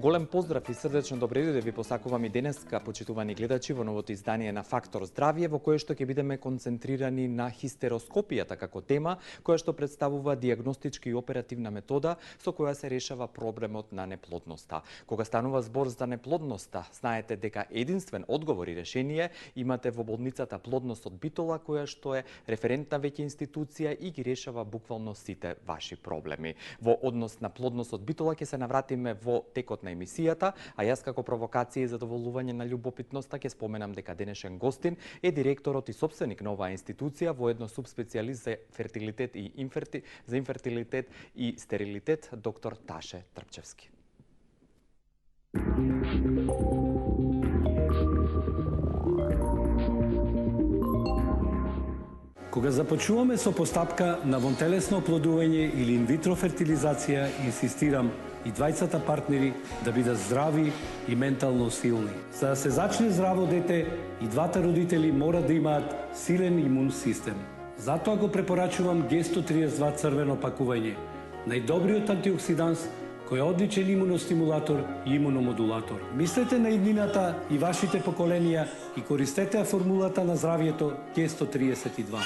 Голем поздрав и срдечно добре дојде ви посакувам и денеска, почитувани гледачи, во новото издание на Фактор здравје, во кое што ќе бидеме концентрирани на хистероскопијата како тема, која што представува дијагностичка и оперативна метода со која се решава проблемот на неплодноста. Кога станува збор за неплодноста, знаете дека единствен одговор и решение имате во болницата Плодност од Битола, која што е референтна веќе институција и ги решава буквално сите ваши проблеми. Во однос на Плодност од Битола ќе се навратиме во текот на емисијата, а јас како провокација и задоволување на љубопитноста ќе споменам дека денешен гостин е директорот и сопственик на оваа институција, воедно субспецијалист за фертилитет и инфертилитет и стерилитет, доктор Таше Трпчевски. Кога започнуваме со постапка на вонтелесно оплодување или инвитро фертилизација, инсистирам и двајцата партнери да бидат здрави и ментално силни. За да се зачне здраво дете, и двата родители мора да имаат силен имун систем. Затоа го препорачувам Г132 црвено пакување, најдобриот антиоксиданс кој е одличен имуностимулатор и имуномодулатор. Мислете на иднината и вашите поколенија и користете формулата на здравието Г132.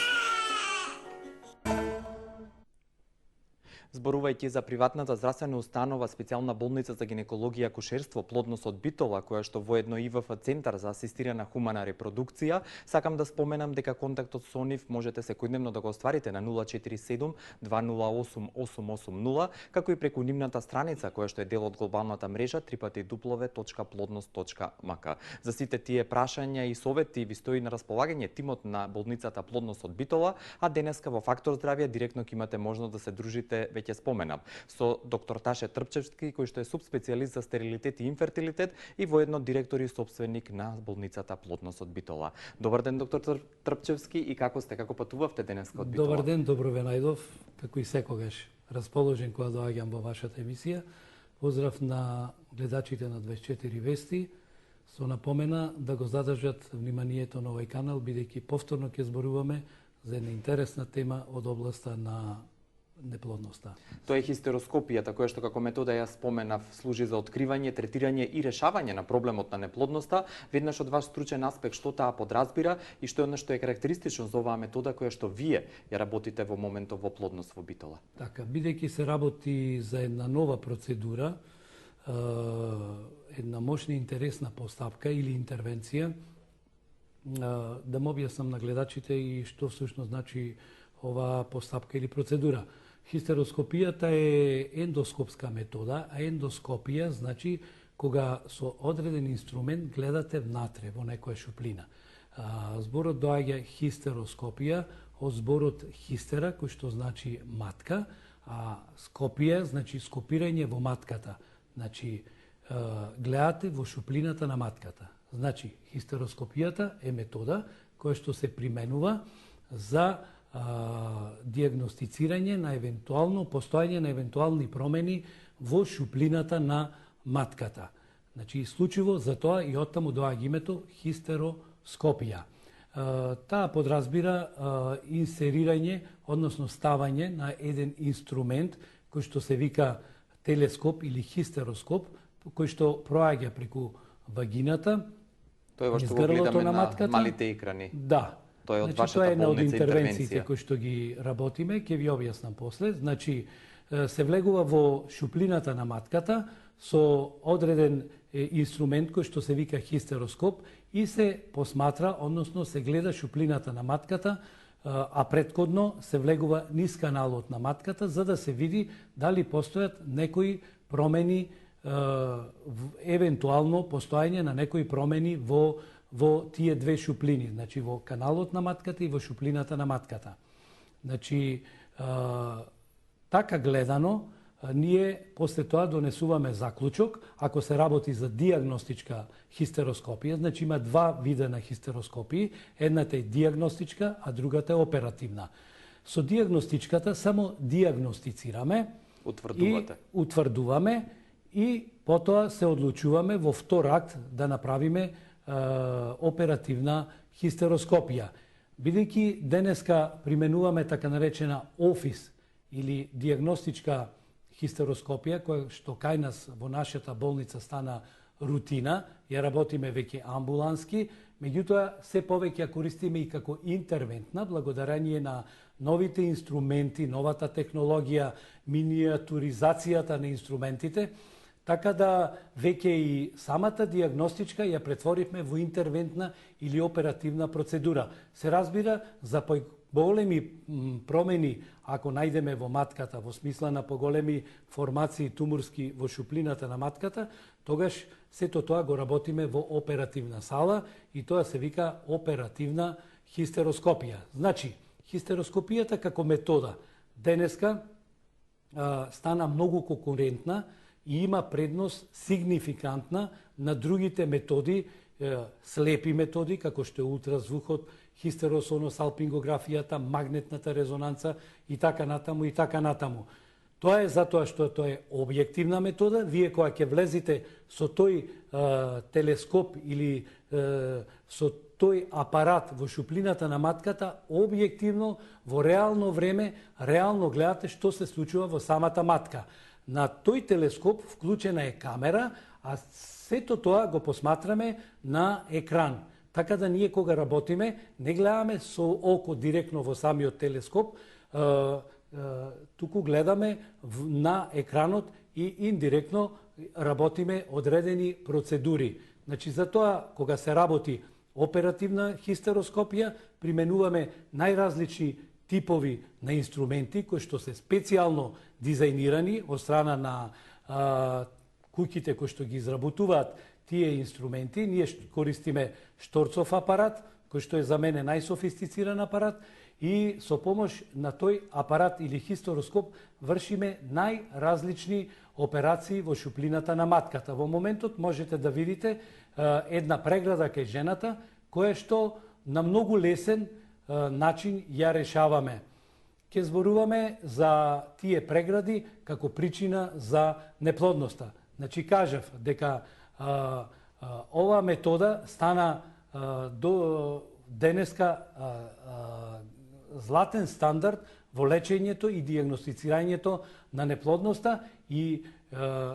Зборувајќи за приватната здравствена установа специјална болница за гинекологија и акушерство Плодност од Битола, која што воедно ИВФ Центар за асистирана хумана репродукција, сакам да споменам дека контактот со нив можете секојдневно да го остварите на 047 208 880, како и преку нивната страница која што е дел од глобалната мрежа www.plodnost.mk. За сите тие прашања и совети ви стои на располагање тимот на болницата Плодност од Битола, а денеска во Фактор здравје директно ќе имате можност да се дружите, веќе споменав, со доктор Таше Трпчевски, кој што е субспецијалист за стерилитет и инфертилитет и воедно директор и собственик на болницата Плодност од Битола. Добар ден, доктор Трпчевски, и како сте, како патувавте денеска од Битола? Добар ден, добро ве најдов, како и секогаш расположен кога доаѓам во вашата емисија. Поздрав на гледачите на 24 вести, со напомена да го задржат вниманието на овој канал, бидејќи повторно ќе зборуваме за една интересна тема од областа на неплодноста. Тоа е хистероскопијата, која што како метода ја споменав, служи за откривање, третирање и решавање на проблемот на неплодноста. Веднаш од ваш стручен аспект, што таа подразбира и што е она што е карактеристично за оваа метода која што вие ја работите во моментов во Плодност во Битола? Така, бидејќи се работи за една нова процедура, една мощна интересна постапка или интервенција, да му објаснам на гледачите и што всушност значи оваа постапка или процедура. Хистероскопијата е ендоскопска метода, а ендоскопија значи кога со одреден инструмент гледате внатре во некоја шуплина. Зборот доаѓа хистероскопија од зборот хистера, кој што значи матка, а скопија значи скопирање во матката. Значи гледате во шуплината на матката. Значи хистероскопијата е метода која што се применува за дијагностицирање на евентуално постојање на евентуални промени во шуплината на матката. Значи, случајно за тоа и оттаму доаѓа името хистероскопија. Таа подразбира инсерирање, односно ставање на еден инструмент кој што се вика телескоп или хистероскоп, кој што проаѓа преку вагината, тоа е што го гледаме на малите екрани. Да. Тоа е од вашата вашата една од болница интервенциите кои што ги работиме, ќе ви објаснам после. Значи, се влегува во шуплината на матката со одреден инструмент кој што се вика хистероскоп и се посматра, односно се гледа шуплината на матката, а претходно се влегува низ каналот на матката за да се види дали постојат некои промени, евентуално постојање на некои промени во тие две шуплини, значи во каналот на матката и во шуплината на матката. Значи, така гледано, ние после тоа донесуваме заклучок, ако се работи за дијагностичка хистероскопија, значи има два вида на хистероскопии, едната е дијагностичка, а другата е оперативна. Со дијагностичката само дијагностицираме и утврдуваме и потоа се одлучуваме во втор акт да направиме оперативна хистероскопија. Бидејќи денеска применуваме така наречена офис или дијагностичка хистероскопија, која што кај нас во нашата болница стана рутина, ја работиме веќе амбулански, меѓутоа се повеќе ја користиме и како интервентна, благодарение на новите инструменти, новата технологија, миниатуризацијата на инструментите, така да веќе и самата диагностичка ја претворивме во интервентна или оперативна процедура. Се разбира, за поголеми промени, ако најдеме во матката, во смисла на поголеми формации туморски во шуплината на матката, тогаш сето тоа го работиме во оперативна сала и тоа се вика оперативна хистероскопија. Значи, хистероскопијата како метода денеска стана многу конкурентна и има предност сигнификантна на другите методи, слепи методи, како што е ултразвукот, хистеросоносалпингографијата, магнетната резонанца и така натаму и така натаму. Тоа е затоа што тоа е објективна метода. Вие кога ќе влезете со тој телескоп или со тој апарат во шуплината на матката, објективно, во реално време, реално гледате што се случува во самата матка. На тој телескоп вклучена е камера, а сето тоа го посматраме на екран. Така да ние кога работиме, не гледаме со око директно во самиот телескоп, туку гледаме на екранот и индиректно работиме одредени процедури. Значи, затоа, кога се работи оперативна хистероскопија, применуваме најразлични типови на инструменти кои што се специјално дизајнирани од страна на куќите кои што ги изработуваат тие инструменти. Ние користиме шторцов апарат, кој што е за мене најсофистициран апарат, и со помош на тој апарат или хистероскоп вршиме најразлични операции во шуплината на матката. Во моментот можете да видите една преграда кај жената, која што на многу лесен начин ја решаваме. Ке зборуваме за тие прегради како причина за неплодноста. Значи, кажав дека оваа метода стана до денеска златен стандард во лечењето и диагностицирањето на неплодноста и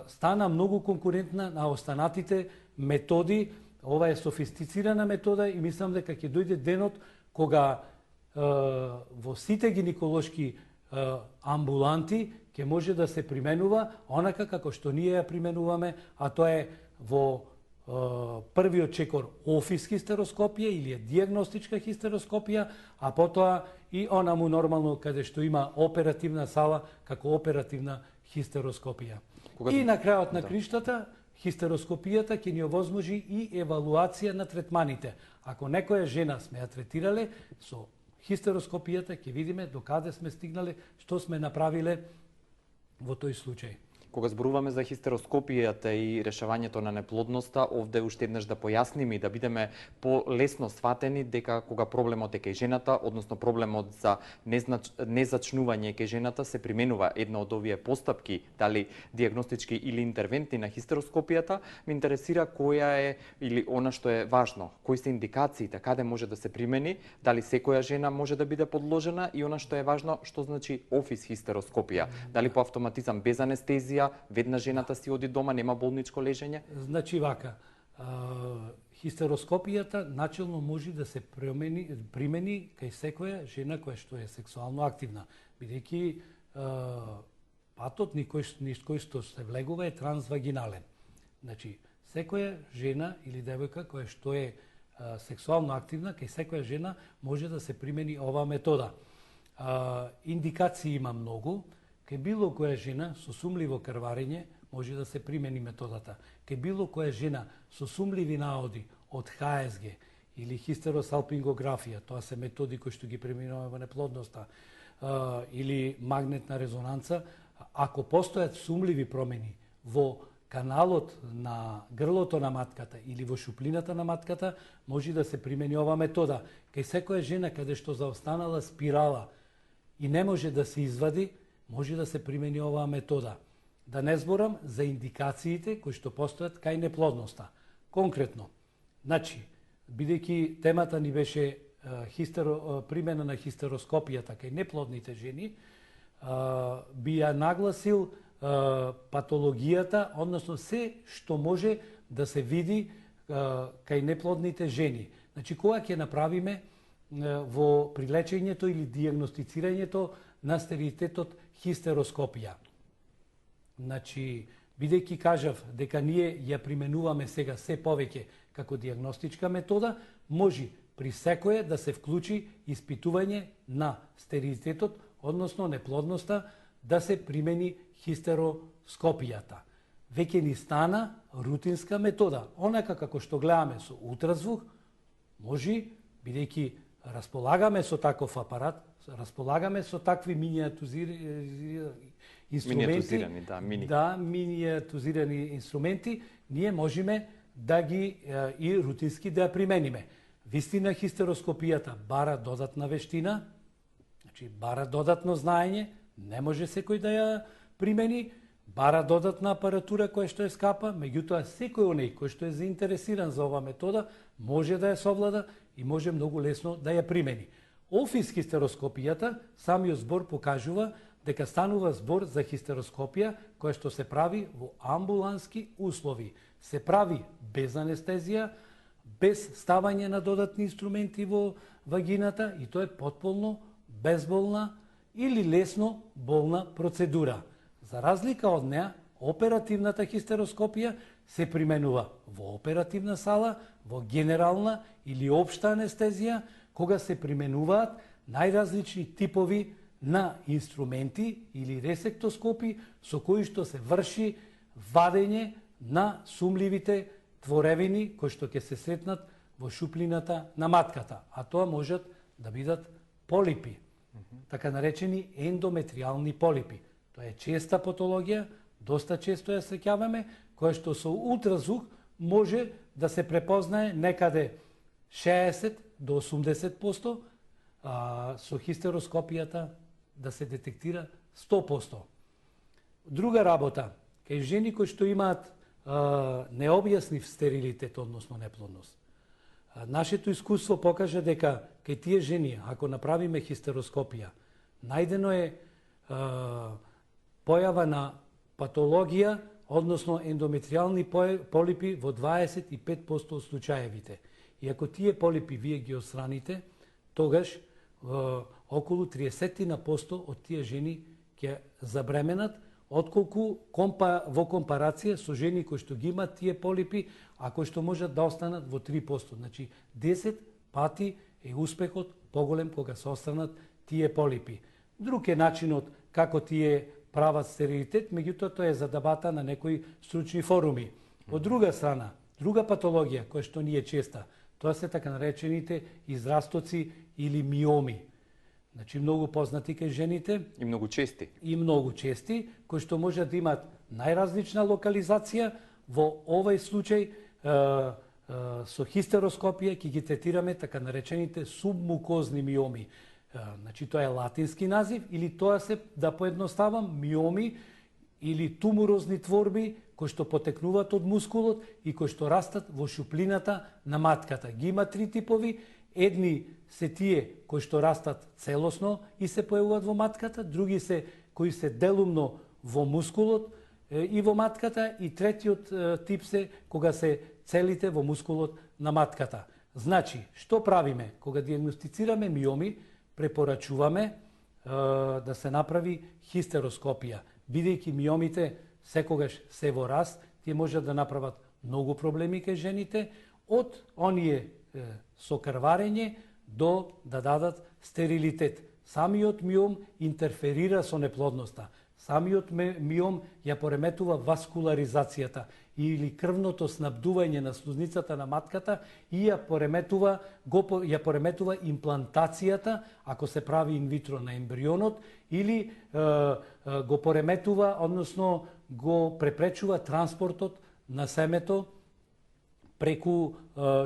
стана многу конкурентна на останатите методи. Ова е софистицирана метода и мислам дека ќе дојде денот кога во сите гинеколошки амбуланти ќе може да се применува онака како што ние ја применуваме, а тоа е во првиот чекор офис хистероскопија или диагностичка хистероскопија, а потоа и онаму нормално каде што има оперативна сала како оперативна хистероскопија. И на крајот на криштата, хистероскопијата ќе ни овозможи и евалуација на третманите. Ако некоја жена сме ја третирале, со хистероскопијата ќе видиме до каде сме стигнале, што сме направиле во тој случај. Кога зборуваме за хистероскопијата и решавањето на неплодноста, овде уште еднаш да појасниме и да бидеме полесно сватени дека кога проблемот е кај жената, односно проблемот за незачнување кај жената, се применува една од овие постапки, дали диагностички или интервентни на хистероскопијата, ме интересира која е или она што е важно, кои се индикациите, каде може да се примени, дали секоја жена може да биде подложена и она што е важно, што значи офис хистероскопија, дали по автоматизам без анестезија, веднаш жената си оди дома, нема болничко лежење? Значи вака, хистероскопијата начелно може да се примени кај секоја жена која што е сексуално активна, бидејќи патот низ кој што се влегува е трансвагинален. Значи, секоја жена или девојка која што е сексуално активна, кај секоја жена може да се примени оваа метода. Индикации има многу. Кај било која жена со сумливо крварење може да се примени методата. Кај било која жена со сумливи наоди од ХСГ или хистеросалпингографија, тоа се методи кои што ги применуваме во неплодноста, или магнетна резонанца, ако постојат сумливи промени во каналот на грлото на матката или во шуплината на матката, може да се примени оваа метода. Кај секоја жена каде што заостанала спирала и не може да се извади, може да се примени оваа метода. Да не зборам за индикациите кои што постојат кај неплодноста. Конкретно, значи, бидејќи темата ни беше примена на хистероскопијата кај неплодните жени, би ја нагласил патологијата, односно се што може да се види кај неплодните жени. Значи, кога ќе направиме во прилечењето или дијагностицирањето на стерилитетот хистероскопија. Значи, бидејќи кажав дека ние ја применуваме сега се повеќе како дијагностичка метода, може при секое да се вклучи испитување на стерилитетот, односно неплодноста, да се примени хистероскопијата. Веќе ни стана рутинска метода. Онака како што гледаме со ултразвук, може, бидејќи располагаме со таков апарат, располагаме со такви миниатузирани инструменти, ние можеме да ги и рутински да ја примениме. Вистина, хистероскопијата бара додатна вештина, значи бара додатно знаење, не може секој да ја примени, бара додатна апаратура која што е скапа, меѓутоа секој оној кој што е заинтересиран за оваа метода може да ја совлада и може многу лесно да ја примени. Офис хистероскопијата, самиот збор покажува дека станува збор за хистероскопија која што се прави во амбулански услови. Се прави без анестезија, без ставање на додатни инструменти во вагината и тоа е потполно безболна или лесно болна процедура. За разлика од неа, оперативната хистероскопија се применува во оперативна сала, во генерална или општа анестезија, кога се применуваат најразлични типови на инструменти или ресектоскопи со кои што се врши вадење на сумливите творевини кои што ќе се сретнат во шуплината на матката, а тоа можат да бидат полипи, така наречени ендометриални полипи. Тоа е честа патологија, доста често ја среќаваме, која што со ултразвук може да се препознае некаде 60 до 80%, со хистероскопијата да се детектира 100%. Друга работа, кај жени кои што имаат необјаснив стерилитет, односно неплодност. Нашето искуство покажа дека кај тие жени, ако направиме хистероскопија, најдено е појава на патологија, односно ендометриални полипи во 25% од случаевите. И ако тие полипи вие ги отстраните, тогаш околу 30% од тие жени ќе забременат, отколку во компарација со жени кои што ги имат тие полипи, а кои што можат да останат во 3%. Значи 10 пати е успехот поголем кога се останат тие полипи. Друг е начинот како тие прават стерилитет, меѓутоа тоа е за дебата на некои стручни форуми. Од друга страна, друга патологија која што ни е честа, тоа се така наречените израстоци или миоми. Значи многу познати кај жените и многу чести, кои што можат да имат најразлична локализација. Во овој случај со хистероскопија ќе ги третираме така наречените субмукозни миоми. Значи тоа е латински назив, или тоа се, да поедноставам, миоми или туморозни творби кои што потекнуваат од мускулот и кои што растат во шуплината на матката. Ги има три типови. Едни се тие кои што растат целосно и се појавуваат во матката, други се кои се делумно во мускулот и во матката, и третиот тип се кога се целите во мускулот на матката. Значи, што правиме? Кога диагностицираме миоми, препорачуваме да се направи хистероскопија, бидејќи миомите секогаш се во раст, тие можат да направат многу проблеми кај жените, од оние со крварење до да дадат стерилитет. Самиот миом интерферира со неплодноста. Самиот миом ја пореметува васкуларизацијата или крвното снабдување на слузницата на матката и ја пореметува имплантацијата, ако се прави инвитро на ембрионот, или го пореметува, односно го препречува транспортот на семето преку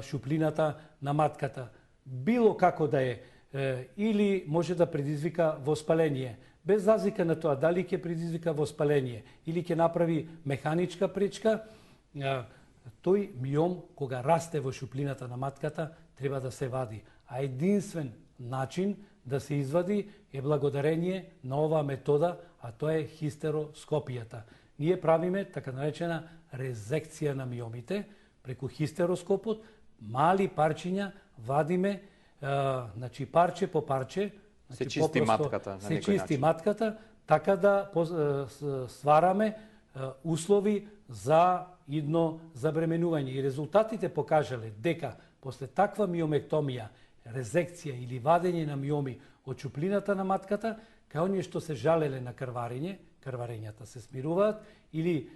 шуплината на матката. Било како да е, или може да предизвика воспаление. Без разлика на тоа дали ќе предизвика воспаление или ќе направи механичка пречка, тој миом, кога расте во шуплината на матката, треба да се вади. А единствен начин да се извади е благодарение на оваа метода, а тоа е хистероскопијата. Ние правиме така наречена резекција на миомите преку хистероскопот, мали парчиња вадиме, значи парче по парче, се чисти матката на се некој чисти начин. матката, така да ствараме услови за идно забременување. И резултатите покажале дека после таква миомектомија, резекција или вадење на миоми од чуплината на матката, кај оние што се жалеле на крварење, крварењата се смируваат, или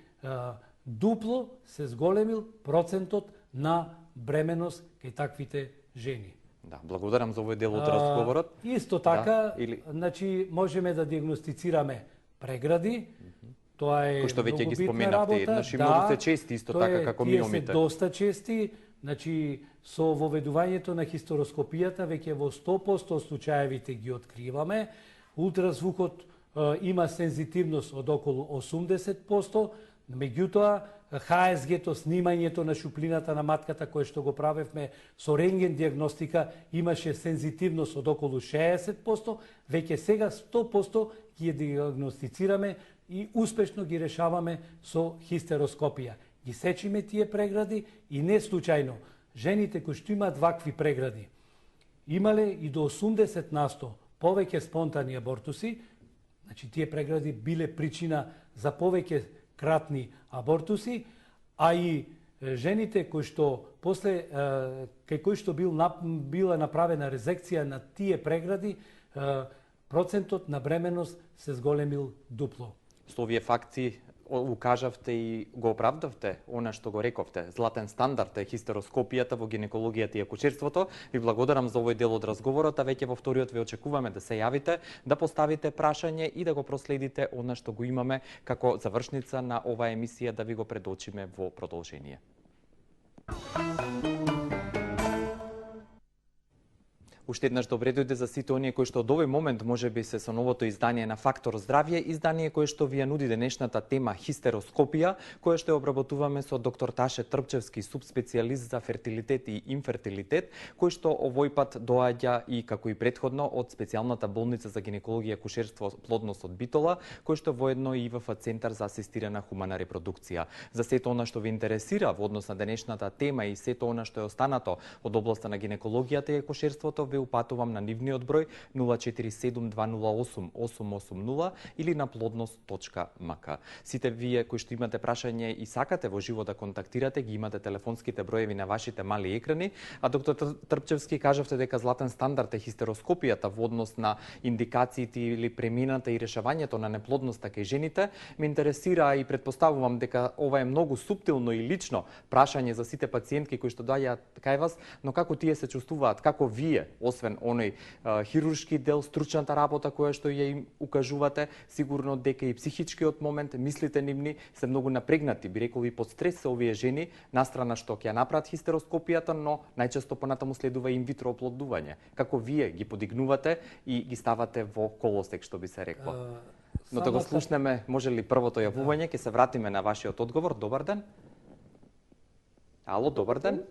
дупло се зголемил процентот на бременост кај таквите жени. Да, благодарам за овој дел од разговорот. Исто така, или значи можеме да диагностицираме прегради. Тоа е кој што веќе ги многу битна споменавте работа. еднаш и многу се чести исто така како Тие миомите. се доста чести, значи со воведувањето на хистероскопијата веќе во 100% од случаевите ги откриваме. Ултразвукот има сензитивност од околу 80%, меѓутоа ХСГ-то, снимањето на шуплината на матката кое што го правевме со рентген диагностика имаше сензитивност од околу 60%, веќе сега 100% ги диагностицираме и успешно ги решаваме со хистероскопија. Ги сечиме тие прегради и не случајно жените кои што имаат вакви прегради имале и до 80% повеќе спонтани абортуси, значи тие прегради биле причина за повеќе кратни абортуси, а и жените кои што после кај кои што била направена резекција на тие прегради, процентот на бременост се зголемил дупло. Со овие факти укажавте и го оправдавте она што го рековте. Златен стандард е хистероскопијата во гинекологијата и акушерството. Ви благодарам за овој дел од разговорот, а веќе во вториот ве очекуваме да се јавите, да поставите прашање и да го проследите она што го имаме како завршница на оваа емисија да ви го предочиме во продолжение. Уште еднаш добре дојде за сите оние кои што од овој момент може би се со новото издание на Фактор здравје, издание кое што ви ја нуди денешната тема хистероскопија, која што ја обработуваме со доктор Таше Трпчевски, субспецијалист за фертилитет и инфертилитет, кој што овој пат доаѓа и како и претходно од специјалната болница за гинекологија, акушерство, плодност од Битола, кој што воедно и ИВФ центар за асистирана хумана репродукција. За сето она што ви интересира во однос на денешната тема и сето она што е останато од областа на гинекологијата и акушерството, ве упатувам на нивниот број 0472088880 или на plodnost.mk. Сите вие кои што имате прашање и сакате во живо да контактирате, ги имате телефонските броеви на вашите мали екрани, а доктор Трпчевски кажавте дека златен стандард е хистероскопијата во однос на индикациите или премината и решавањето на неплодноста кај жените. Ме интересира и претпоставувам дека ова е многу суптилно и лично прашање за сите пациентки кои што доаѓаат кај вас, но како тие се чувствуваат, како вие, освен оној хируршки дел, стручната работа која што ја им укажувате, сигурно дека и психичкиот момент, мислите нивни се многу напрегнати, би рекол и под стрес се овие жени, настрана што ќе ја направат хистероскопијата, но најчесто понатаму следува инвитро оплодување. Како вие ги подигнувате и ги ставате во колосек, што би се рекло? Но да го слушнеме, може ли првото јавување, ќе се вратиме на вашиот одговор. Добар ден. Ало, добар ден.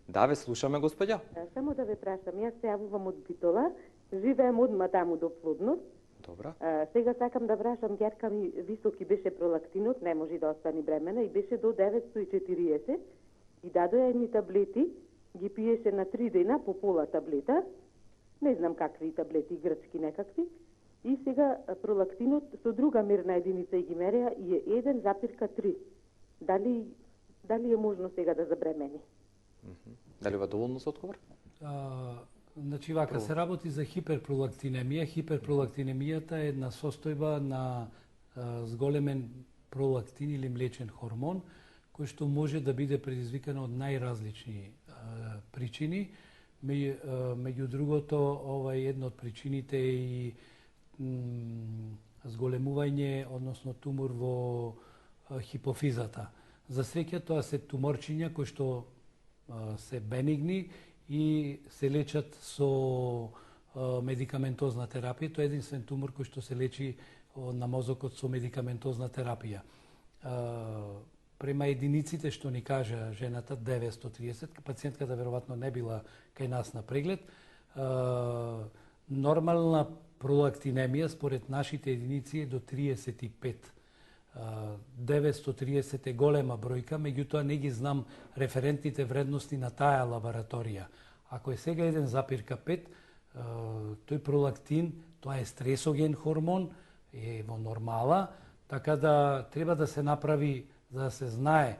Да, ве слушаме, господја. Само да ве прашам, јас се јавувам од Битола, живеем одма таму до Плодност. Добра. Сега сакам да прашам, ќерка ми високи беше пролактинот, не може да остани бремена и беше до 940 и дадоја едни таблети, ги пиеше на 3 дена по пола таблета, не знам какви таблети, грчки некакви, и сега пролактинот со друга мерна единица и ги мереа и е 1,3. Дали е можно сега да забремени? Дали ова доволно за одговор? Значи вака се работи за хиперпролактинемија. Хиперпролактинемијата е една состојба на зголемен пролактин или млечен хормон, кој што може да биде предизвикана од најразлични причини. Меѓу другото, ова е една од причините и зголемување, односно тумор во хипофизата. За среќа тоа се туморчиња кои што се бенигни и се лечат со медикаментозна терапија. Тоа е единствен тумор кој што се лечи на мозокот со медикаментозна терапија. Према единиците што ни кажа жената, 930, пациентката веројатно не била кај нас на преглед, Нормална пролактинемија според нашите единици е до 35. 930 е голема бројка, меѓутоа не ги знам референтните вредности на таа лабораторија. Ако е сега 1,5, тој пролактин, тоа е стресоген хормон, е во нормала, така да треба да се направи, за да се знае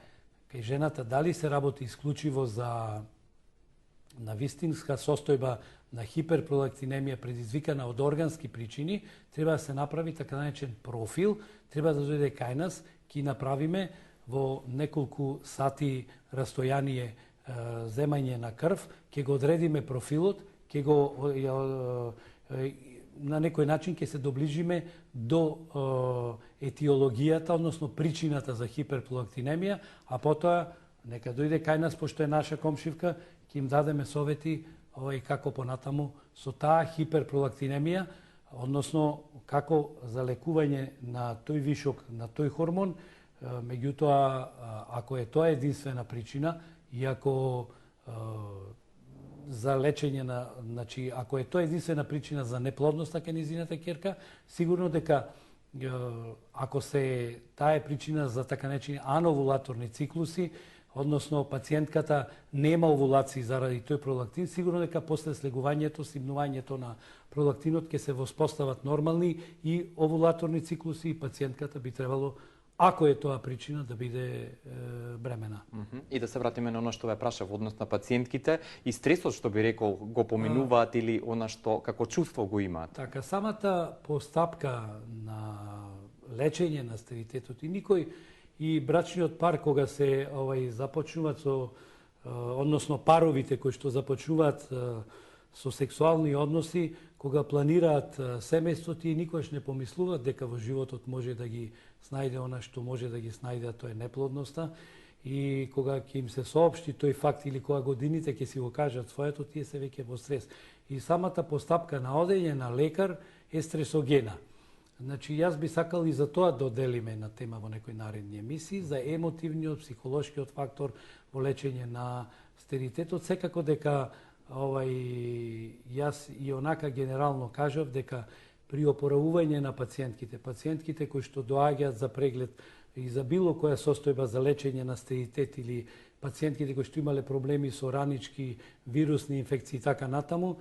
кај жената дали се работи исклучиво за на вистинска состојба на хиперпролактинемија предизвикана од органски причини, треба да се направи така наречен профил, треба да дојде кај нас, ќе направиме во неколку сати растојание земање на крв, ќе го одредиме профилот, ќе го на некој начин ќе се доближиме до етиологијата, односно причината за хиперпролактинемија, а потоа нека дојде кај нас, пошто е наша комшивка, ќе им дадеме совети како понатаму со таа хиперпролактинемија, односно како за лекување на тој вишок, на тој хормон. Меѓутоа, ако е тоа единствена причина и ако за лечење на, значи, ако е тоа единствена причина за неплодност на нејзината ќерка, сигурно дека ако се таа е причина за така наречени ановулаторни циклуси, односно пациентката нема овулации заради тој пролактин, сигурно дека после слегувањето, симнувањето на пролактинот ќе се воспостават нормални и овулаторни циклуси и пациентката би требало, ако е тоа причина, да биде бремена. И да се вратиме на она што ве праша во однос на пациентките и стресот, што би рекол, го поминуваат или она што како чувство го имаат. Така, самата постапка на лечење на стерилитетот и никој и брачниот пар кога се започнуваат со, односно паровите кои што започнуваат со сексуални односи, кога планираат семејство, тие никогаш не помислуваат дека во животот може да ги снајде она што може да ги снајде, а тоа е неплодноста. И кога ќе им се соопшти тој факт или кога годините ќе си го кажат своето, тие се веќе во стрес. И самата постапка на одење на лекар е стресогена. Значи, јас би сакал и за тоа да оделиме на тема во некои наредни емисии, за емотивниот, психолошкиот фактор во лечење на стерилитетот. Секако дека јас и онака генерално кажав дека при опоравување на пациентките кои што доаѓаат за преглед и за било која состојба за лечење на стерилитет или пациентките кои што имале проблеми со ранички, вирусни инфекции и така натаму,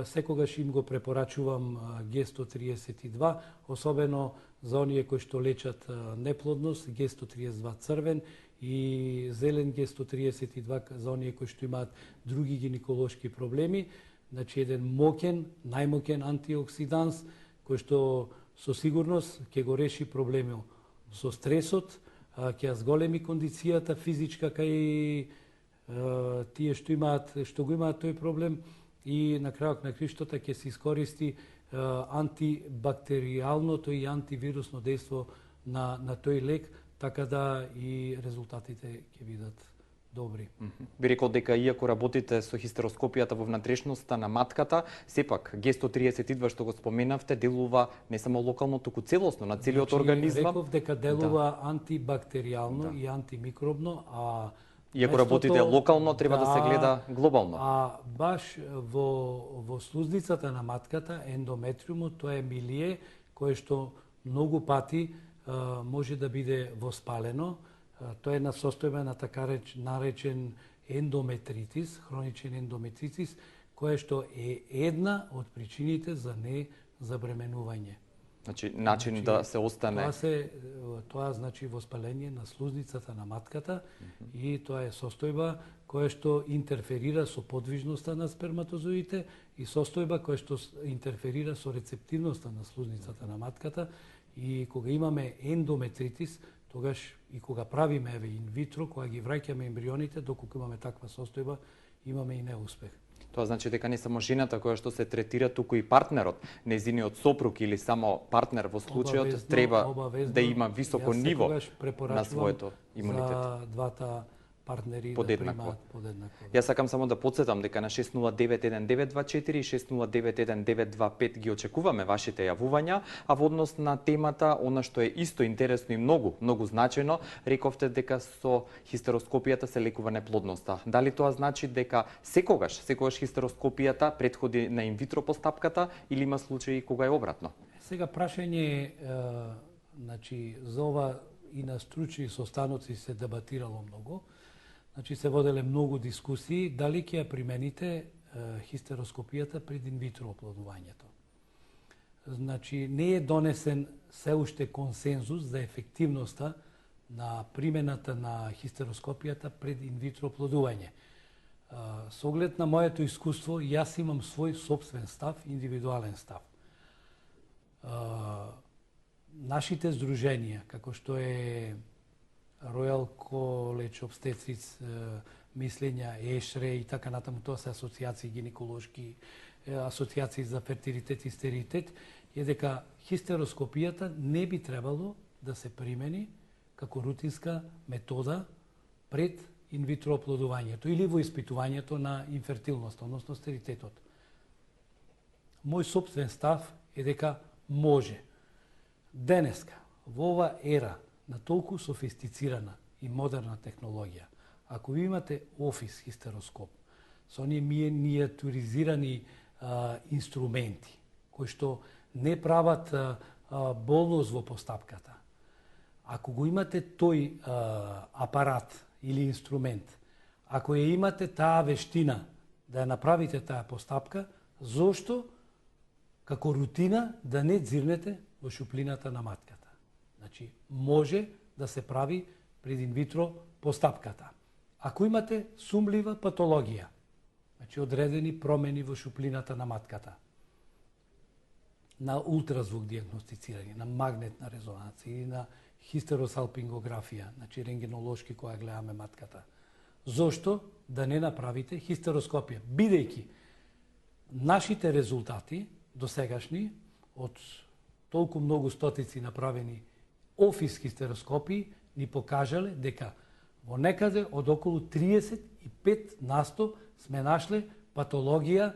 секогаш им го препорачувам Г132, особено за оние кои што лечат неплодност, Г132 црвен и зелен Г132 за оние кои што имаат други гинеколошки проблеми. Значи, еден моќен, најмоќен антиоксиданс, кој што со сигурност ќе го реши проблемот со стресот, ќе ја зголеми кондицијата физичка кај тие што го имаат тој проблем, и на крајот на криштото ќе се искористи антибактеријалното и антивирусно дејство на тој лек, така да и резултатите ќе бидат добри. Би рекол дека иако работите со хистероскопијата во внатрешноста на матката, сепак Г132 што го споменавте делува не само локално, туку целосно на целиот организам. Реков дека делува антибактеријално и антимикробно, а иако работите локално, треба да се гледа глобално. А баш во слузницата на матката, ендометриумот, тоа е милие кое што многу пати може да биде воспалено. Тоа е една состојба на така наречен ендометритис, хроничен ендометритис, која што е една од причините за незабременување. Значи, начин да се остане... Тоа значи воспаление на слузницата на матката и тоа е состојба која што интерферира со подвижноста на сперматозоидите и состојба која што интерферира со рецептивноста на слузницата на матката. И кога имаме ендометритис, тогаш и кога правиме инвитро, кога ги враќаме ембрионите, доколку имаме таква состојба, имаме и неуспех. Тоа значи дека не само жената која што се третира, туку и партнерот, нејзиниот сопруг или само партнер во случајот треба да има високо ниво на своето имунитет. За двата партнери Подеднакво. да примаат подеднакво. Јас сакам само да подсетам дека на 6091924 и 6091925 ги очекуваме вашите јавувања, а во однос на темата, она што е исто интересно и многу значајно, рековте дека со хистероскопијата се лекува неплодноста. Дали тоа значи дека секогаш хистероскопијата претходи на инвитро постапката или има случаи кога е обратно? Сега прашање значи за ова и на стручни состаноци се дебатирало многу. Значи се воделе многу дискусии дали ќе ја примените хистероскопијата пред инвитро оплодувањето. Значи не е донесен се уште консензус за ефективноста на примената на хистероскопијата пред инвитро оплодување. Со оглед на моето искуство, јас имам свој сопствен став, индивидуален став. Нашите здруженија, како што е Royal College of Obstetrics, мислења, ЕШРЕ и така натаму, тоа се асоцијации гинеколошки, асоцијации за фертилитет и стерилитет, е дека хистероскопијата не би требало да се примени како рутинска метода пред инвитро оплодувањето или во испитувањето на инфертилност, односно стерилитетот. Мој сопствен став е дека може. Денеска, во ова ера на толку софистицирана и модерна технологија, ако ви имате офис хистероскоп со оние миниатюризирани инструменти, кои што не прават болност во постапката, ако го имате тој апарат или инструмент, ако ја имате таа вештина да ја направите таа постапка, зошто како рутина да не дзирнете во шуплината на матката? Значи, може да се прави пред инвитро постапката. Ако имате сумлива патологија, значи одредени промени во шуплината на матката, на ултразвук диагностицирање, на магнетна резонанција или на хистеросалпингографија, значи рентгенолошки која гледаме матката, зошто да не направите хистероскопија? Бидејќи нашите резултати досегашни од толку многу стотици направени офис хистероскопии ни покажале дека во некаде од околу 35% сме нашле патологија,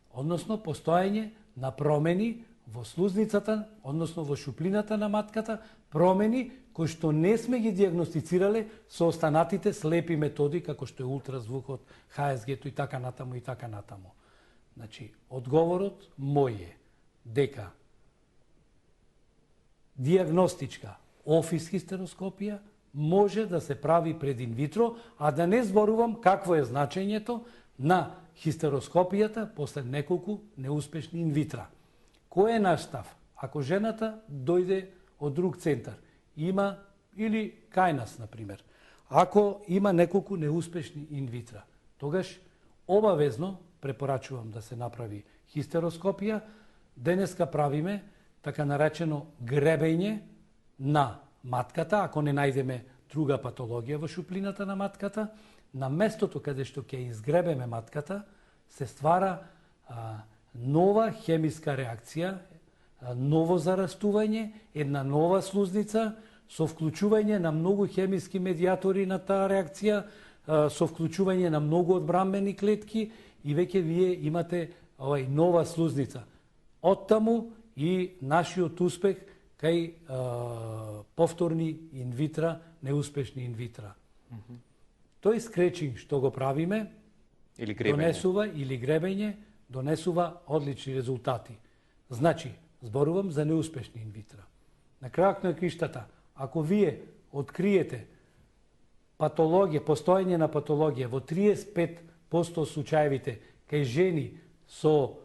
односно постоење на промени во слузницата, односно во шуплината на матката, промени кои што не сме ги диагностицирале со останатите слепи методи, како што е ултразвукот, ХСГ-то и така натаму и така натаму. Значи, одговорот мој е дека диагностичка офис хистероскопија може да се прави пред инвитро, а да не зборувам какво е значењето на хистероскопијата после неколку неуспешни инвитра. Кој е наш став? Ако жената дојде од друг центар, има, или кај нас, например, ако има неколку неуспешни инвитра, тогаш обавезно препорачувам да се направи хистероскопија. Денеска правиме така наречено гребење на матката, ако не најдеме друга патологија во шуплината на матката, на местото каде што ќе изгребеме матката, се ствара нова хемиска реакција, ново зарастување, една нова слузница, со вклучување на многу хемиски медиатори на таа реакција, со вклучување на многу одбранбени клетки и веќе вие имате нова слузница. Оттаму и нашиот успех кај повторни инвитра, неуспешни инвитра. Тој скречинг што го правиме, или гребење, донесува одлични резултати. Значи, зборувам за неуспешни инвитра. На крајот на криштата, ако вие откриете патологија, постоење на патологија во 35% случаевите кај жени со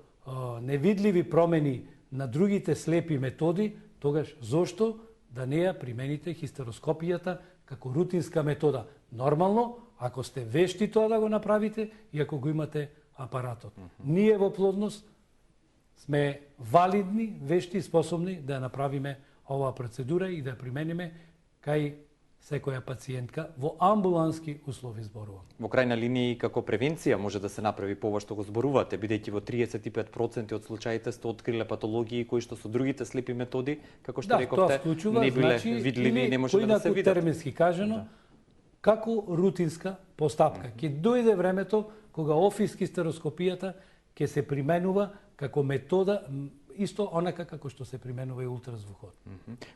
невидливи промени на другите слепи методи, тогаш зошто да не ја примените хистероскопијата како рутинска метода? Нормално, ако сте вешти тоа да го направите и ако го имате апаратот. Ние во плодност сме валидни, вешти и способни да ја направиме оваа процедура и да ја примениме кај секоја пациентка во амбулански услови, зборувам. Во крајна линија и како превенција може да се направи по ова што го зборувате, бидејќи во 35% од случаите сте откриле патологии кои што со другите слепи методи, како што рековте, не биле видливи и не може да се видат. Термински кажано, како рутинска постапка. Ќе дојде времето кога офис хистероскопијата ќе се применува како метода исто онака како што се применува и ултразвукот.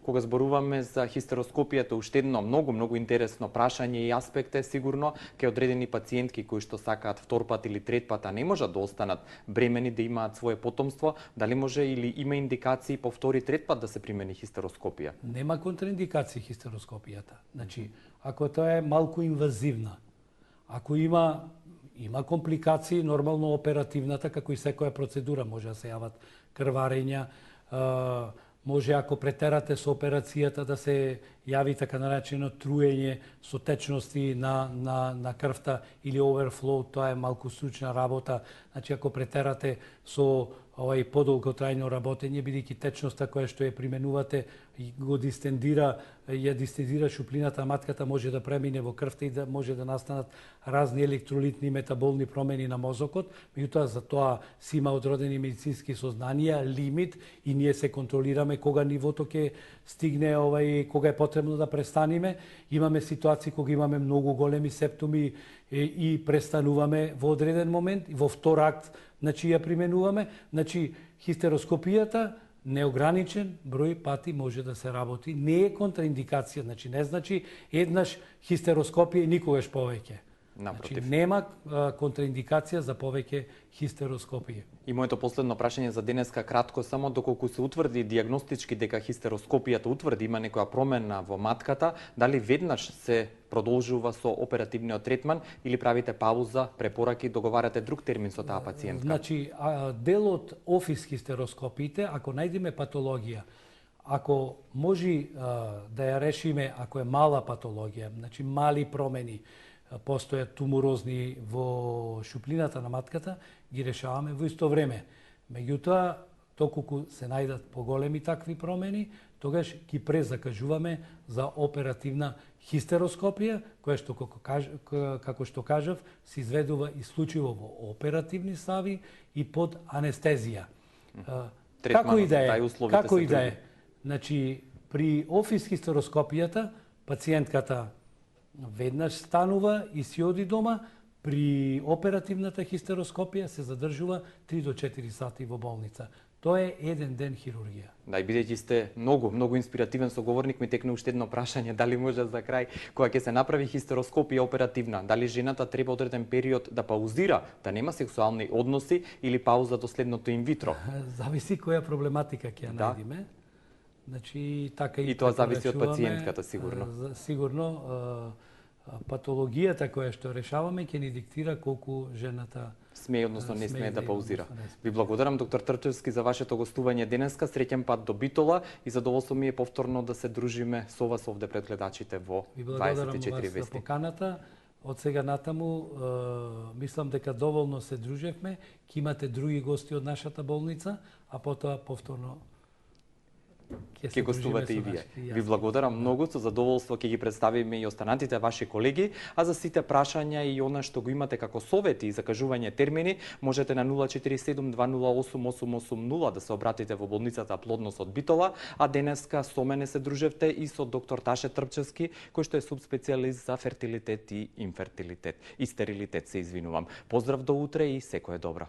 Кога зборуваме за хистероскопијата, уште едно многу интересно прашање и аспект е сигурно кај одредени пациентки кои што сакаат втор пат или трет пат, а не можат да останат бремени, да имаат свое потомство, дали може или има индикации по втори трет пат да се примени хистероскопија? Нема контраиндикации хистероскопијата. Значи, ако тоа е малку инвазивна, ако има компликации, нормално оперативната, како и секоја процедура, може да се јават крварења, може ако претерате со операцијата да се јави така наречено труење со течности на крвта или overflow, тоа е малку стручна работа. Значи ако претерате со подолготрајно работење, бидејќи течноста која што ја применувате ја дистендира шуплината, матката може да премине во крвта и да може да настанат разни електролитни метаболни промени на мозокот, меѓутоа за тоа си има одродени медицински сознанија, лимит и ние се контролираме кога нивото ќе стигне, кога е потребно да престаниме. Имаме ситуации кога имаме многу големи септоми и престануваме во одреден момент и во втор акт ја применуваме. Хистероскопијата неограничен број пати може да се работи. Не е контраиндикација, не значи еднаш хистероскопија и никогаш повеќе. Нема контраиндикација за повеќе хистероскопија. И моето последно прашање за денеска кратко, само доколку се утврди дијагностички дека хистероскопијата утврди има некоја промена во матката, дали веднаш се продолжува со оперативниот третман или правите пауза, препораки, договарате друг термин со таа пациентка? Дел од офис хистероскопиите, ако најдеме патологија, ако може да ја решиме, ако е мала патологија, мали промени, постојат туморозни во шуплината на матката, ги решаваме во исто време. Меѓутоа, доколку се најдат поголеми такви промени, тогаш ги презакажуваме за оперативна хистероскопија, која што, како што кажав, се изведува исклучиво во оперативни стави и под анестезија. Како и да е. При офис хистероскопијата, пациентката веднаш станува и си оди дома, при оперативната хистероскопија се задржува 3 до 4 сати во болница. Тоа е еден ден хирургија. Да, и бидејќи сте многу инспиративен соговорник, ми текна уште едно прашање, дали може за крај, кога ќе се направи хистероскопија оперативна, дали жената треба одреден период да паузира, да нема сексуални односи или пауза до следното инвитро? Зависи која проблематика ќе ја најдеме. И тоа зависи од пациентката, сигурно. Сигурно, патологијата која што решаваме ќе ни диктира колку жената смее, односно не смее да паузира. Ви благодарам, доктор Трчевски, за вашето гостување денеска. Среќен пат до Битола и задоволство ми е повторно да се дружиме со вас овде пред гледачите во 24 вести. Ви благодарам вас за поканата. Од сега натаму, мислам дека доволно се дружевме, ќе имате други гости од нашата болница, а потоа повторно ќе гостувате и вие. Ви благодарам многу, со задоволство ќе ги представиме и останатите ваши колеги, а за сите прашања и она што го имате како совети и закажување термини, можете на 047-208-880 да се обратите во болницата Плодност од Битола, а денеска со мене се дружевте и со доктор Таше Трпчевски, кој што е субспецијалист за фертилитет и инфертилитет и стерилитет, се извинувам. Поздрав до утре и секое добро.